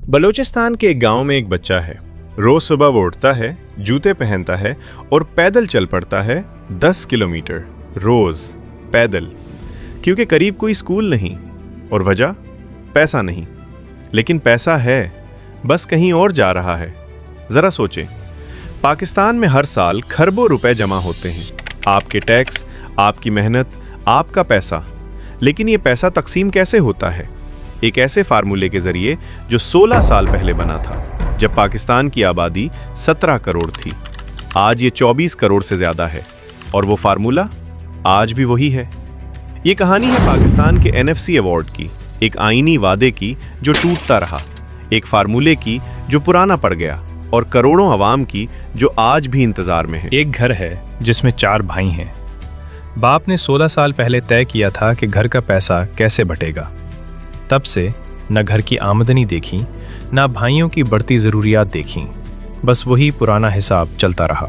بلوچستان کے ایک گاؤں میں ایک بچہ ہے۔ روز صبح وہ اٹھتا ہے، جوتے پہنتا ہے اور پیدل چل پڑتا ہے 10 کلومیٹر روز پیدل، کیونکہ قریب کوئی اسکول نہیں اور وجہ پیسہ نہیں۔ لیکن پیسہ ہے، بس کہیں اور جا رہا ہے۔ ذرا سوچیں، پاکستان میں ہر سال کھربوں روپے جمع ہوتے ہیں، آپ کے ٹیکس، آپ کی محنت، آپ کا پیسہ۔ لیکن یہ پیسہ تقسیم کیسے ہوتا ہے؟ ایک ایسے فارمولے کے ذریعے جو 16 سال پہلے بنا تھا، جب پاکستان کی آبادی 17 کروڑ تھی۔ آج یہ 24 کروڑ سے زیادہ ہے، اور وہ فارمولہ آج بھی وہی ہے۔ یہ کہانی ہے پاکستان کے NFC ایوارڈ کی، ایک آئینی وعدے کی جو ٹوٹتا رہا، ایک فارمولے کی جو پرانا پڑ گیا، اور کروڑوں عوام کی جو آج بھی انتظار میں ہے۔ ایک گھر ہے جس میں 4 بھائی ہیں۔ باپ نے 16 سال پہلے طے کیا تھا کہ گھر کا پیسہ کیسے بٹے گا۔ تب سے نہ گھر کی آمدنی دیکھی، نہ بھائیوں کی بڑھتی ضروریات دیکھیں، بس وہی پرانا حساب چلتا رہا۔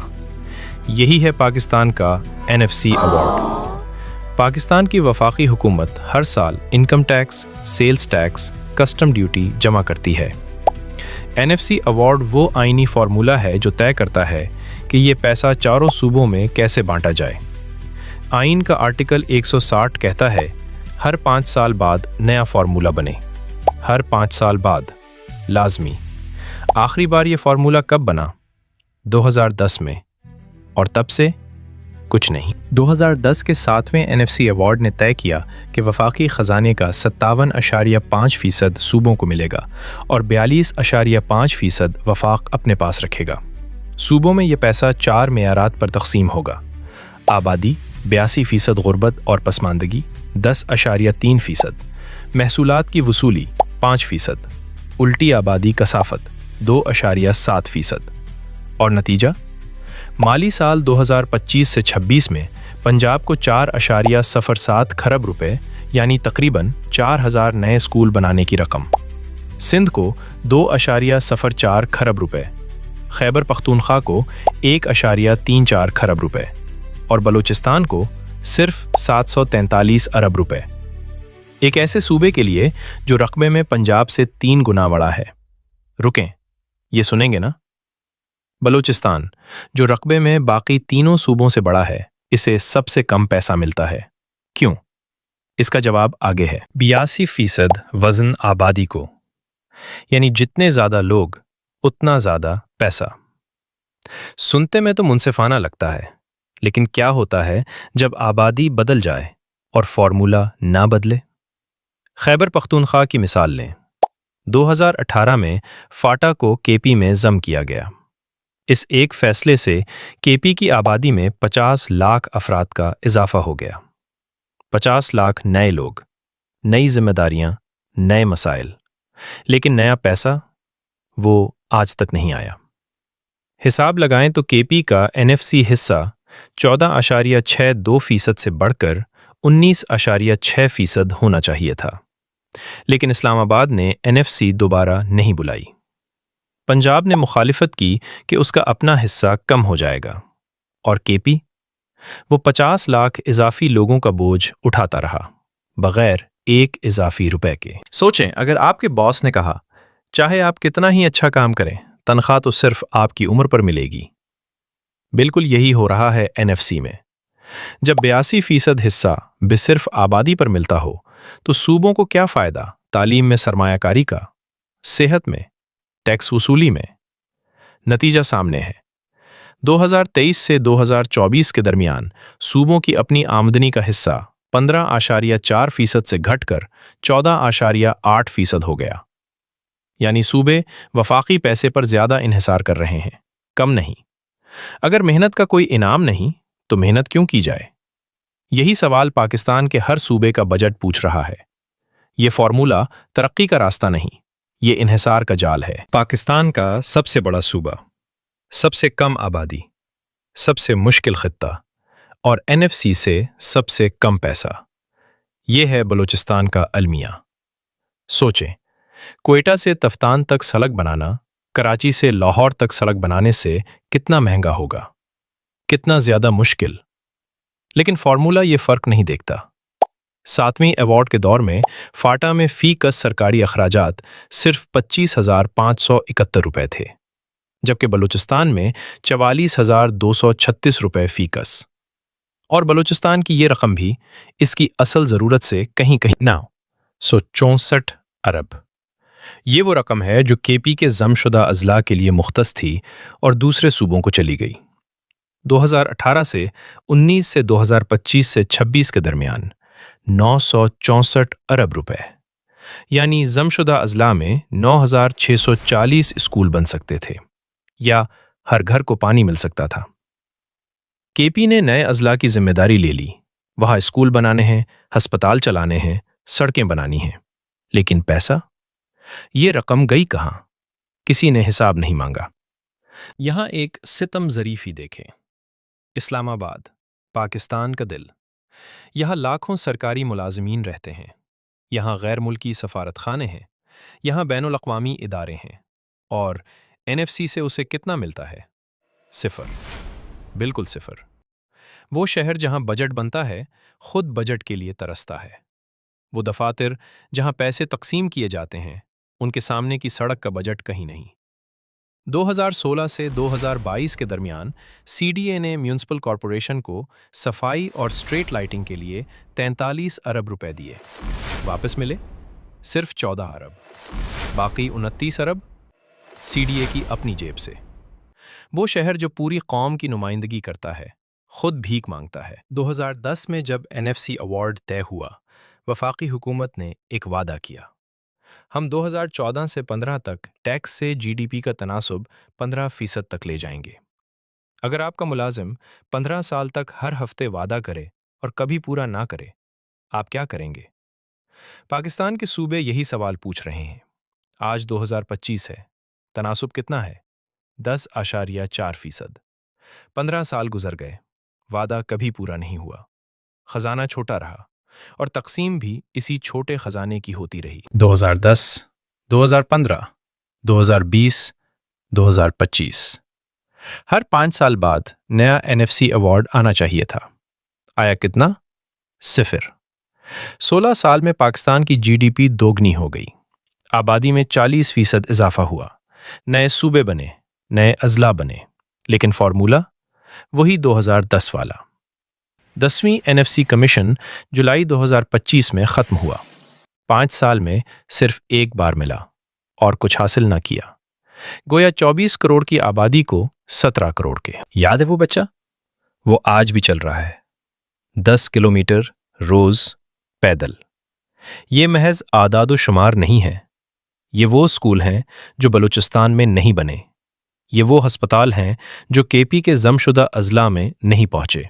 یہی ہے پاکستان کا NFC ایوارڈ۔ پاکستان کی وفاقی حکومت ہر سال income tax, sales tax, custom duty جمع کرتی ہے۔ NFC ایوارڈ وہ آئینی فارمولہ ہے جو طے کرتا ہے کہ یہ پیسہ چاروں صوبوں میں کیسے بانٹا جائے۔ آئین کا آرٹیکل 160 کہتا ہے ہر 5 سال بعد نیا فارمولہ بنے، ہر 5 سال بعد لازمی۔ آخری بار یہ فارمولہ کب بنا؟ 2010 میں، اور تب سے کچھ نہیں۔ 2010 کے 7ویں NFC ایوارڈ نے طے کیا کہ وفاقی خزانے کا 57.5% صوبوں کو ملے گا اور 42.5% وفاق اپنے پاس رکھے گا۔ صوبوں میں یہ پیسہ 4 معیارات پر تقسیم ہوگا: آبادی 82%، غربت اور پسماندگی 10.3%، محصولات کی وصولی 5%، الٹی آبادی کثافت 2.7%۔ اور نتیجہ؟ مالی سال 2025 سے 26 میں پنجاب کو 4.07 کھرب روپے، یعنی تقریباً 4000 نئے اسکول بنانے کی رقم، سندھ کو 2.04 کھرب روپے، خیبر پختونخوا کو 1.34 کھرب روپے، اور بلوچستان کو صرف 743 ارب روپے۔ ایک ایسے صوبے کے لیے جو رقبے میں پنجاب سے 3 گنا بڑا ہے۔ رکیں، یہ سنیں گے نا؟ بلوچستان، جو رقبے میں باقی تینوں صوبوں سے بڑا ہے، اسے سب سے کم پیسہ ملتا ہے۔ کیوں؟ اس کا جواب آگے ہے۔ 82% وزن آبادی کو، یعنی جتنے زیادہ لوگ اتنا زیادہ پیسہ۔ سنتے میں تو منصفانہ لگتا ہے، لیکن کیا ہوتا ہے جب آبادی بدل جائے اور فارمولہ نہ بدلے؟ خیبر پختونخوا کی مثال لیں۔ 2018 میں فاٹا کو KP میں ضم کیا گیا۔ اس ایک فیصلے سے KP کی آبادی میں 50 لاکھ افراد کا اضافہ ہو گیا۔ 50 لاکھ نئے لوگ، نئی ذمہ داریاں، نئے مسائل، لیکن نیا پیسہ وہ آج تک نہیں آیا۔ حساب لگائیں تو KP کا NFC حصہ 14.62% سے بڑھ کر 19.6% ہونا چاہیے تھا، لیکن اسلام آباد نے NFC دوبارہ نہیں بلائی۔ پنجاب نے مخالفت کی کہ اس کا اپنا حصہ کم ہو جائے گا، اور KP وہ 50 لاکھ اضافی لوگوں کا بوجھ اٹھاتا رہا، بغیر ایک اضافی روپے کے۔ سوچیں، اگر آپ کے باس نے کہا چاہے آپ کتنا ہی اچھا کام کریں، تنخواہ تو صرف آپ کی عمر پر ملے گی۔ بالکل یہی ہو رہا ہے NFC میں۔ جب 82% حصہ صرف آبادی پر ملتا ہو تو صوبوں کو کیا فائدہ؟ تعلیم میں سرمایہ کاری کا، صحت میں، ٹیکس وصولی میں؟ نتیجہ سامنے ہے۔ 2023 سے 2024 کے درمیان صوبوں کی اپنی آمدنی کا حصہ 15.4% سے گھٹ کر 14.8% ہو گیا۔ یعنی صوبے وفاقی پیسے پر زیادہ انحصار کر رہے ہیں، کم نہیں۔ اگر محنت کا کوئی انعام نہیں تو محنت کیوں کی جائے؟ یہی سوال پاکستان کے ہر صوبے کا بجٹ پوچھ رہا ہے۔ یہ فارمولہ ترقی کا راستہ نہیں، یہ انحصار کا جال ہے۔ پاکستان کا سب سے بڑا صوبہ، سب سے کم آبادی، سب سے مشکل خطہ، اور NFC سے سب سے کم پیسہ، یہ ہے بلوچستان کا المیہ۔ سوچیں، کوئٹہ سے تفتان تک سڑک بنانا کراچی سے لاہور تک سڑک بنانے سے کتنا مہنگا ہوگا، کتنا زیادہ مشکل، لیکن فارمولہ یہ فرق نہیں دیکھتا۔ 7ویں ایوارڈ کے دور میں فاٹا میں فی کس سرکاری اخراجات صرف 25,571 روپے تھے، جبکہ بلوچستان میں 44,236 روپے فی کس، اور بلوچستان کی یہ رقم بھی اس کی اصل ضرورت سے کہیں 964 ارب۔ یہ وہ رقم ہے جو کے پی کے ضم شدہ اضلاع کے لیے مختص تھی اور دوسرے صوبوں کو چلی گئی۔ 2018 سے 19 سے 2025 سے 26 کے درمیان 964 ارب روپے، یعنی ضم شدہ اضلاع میں 9,640 اسکول بن سکتے تھے یا ہر گھر کو پانی مل سکتا تھا۔ کے پی نے نئے اضلاع کی ذمہ داری لے لی، وہاں اسکول بنانے ہیں، ہسپتال چلانے ہیں، سڑکیں بنانی ہیں، لیکن پیسہ؟ یہ رقم گئی کہاں؟ کسی نے حساب نہیں مانگا۔ یہاں ایک ستم ظریفی دیکھیں۔ اسلام آباد، پاکستان کا دل۔ یہاں لاکھوں سرکاری ملازمین رہتے ہیں، یہاں غیر ملکی سفارت خانے ہیں، یہاں بین الاقوامی ادارے ہیں، اور NFC سے اسے کتنا ملتا ہے؟ 0، بالکل 0۔ وہ شہر جہاں بجٹ بنتا ہے خود بجٹ کے لیے ترستا ہے۔ وہ دفاتر جہاں پیسے تقسیم کیے جاتے ہیں ان کے سامنے کی سڑک کا بجٹ کہیں نہیں۔ 2016 سے 2022 کے درمیان CDA نے میونسپل کارپوریشن کو صفائی اور سٹریٹ لائٹنگ کے لیے 43 ارب روپے دیے، واپس ملے صرف 14 ارب، باقی 29 ارب CDA کی اپنی جیب سے۔ وہ شہر جو پوری قوم کی نمائندگی کرتا ہے خود بھیک مانگتا ہے۔ 2010 میں جب NFC ایوارڈ طے ہوا، وفاقی حکومت نے ایک وعدہ کیا، ہم 2014 سے 15 تک ٹیکس سے GDP کا تناسب 15% تک لے جائیں گے۔ اگر آپ کا ملازم 15 سال تک ہر ہفتے وعدہ کرے اور کبھی پورا نہ کرے، آپ کیا کریں گے؟ پاکستان کے صوبے یہی سوال پوچھ رہے ہیں۔ آج 2025 ہے، تناسب کتنا ہے؟ 10.4%۔ 15 سال گزر گئے، وعدہ کبھی پورا نہیں ہوا، خزانہ چھوٹا رہا، اور تقسیم بھی اسی چھوٹے خزانے کی ہوتی رہی۔ 2010، 2015، 2020، 2025۔ ہر 5 سال بعد نیا NFC ایوارڈ آنا چاہیے تھا۔ آیا کتنا؟ 0۔ 16 سال میں پاکستان کی GDP دوگنی ہو گئی، آبادی میں 40% اضافہ ہوا، نئے صوبے بنے، نئے اضلاع بنے، لیکن فارمولا وہی 2010 والا۔ 10ویں NFC کمیشن جولائی 2025 میں ختم ہوا، 5 سال میں صرف ایک بار ملا اور کچھ حاصل نہ کیا، گویا 24 کروڑ کی آبادی کو 17 کروڑ کے۔ یاد ہے وہ بچہ؟ وہ آج بھی چل رہا ہے، 10 کلومیٹر روز پیدل۔ یہ محض اعداد و شمار نہیں ہے، یہ وہ اسکول ہیں جو بلوچستان میں نہیں بنے، یہ وہ ہسپتال ہیں جو KP کے ضم شدہ اضلاع میں نہیں پہنچے،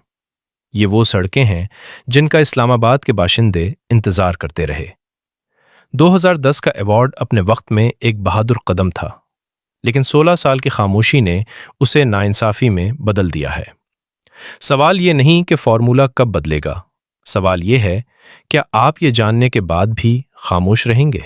یہ وہ سڑکیں ہیں جن کا اسلام آباد کے باشندے انتظار کرتے رہے۔ 2010 کا ایوارڈ اپنے وقت میں ایک بہادر قدم تھا، لیکن 16 سال کی خاموشی نے اسے ناانصافی میں بدل دیا ہے۔ سوال یہ نہیں کہ فارمولا کب بدلے گا، سوال یہ ہے کیا آپ یہ جاننے کے بعد بھی خاموش رہیں گے؟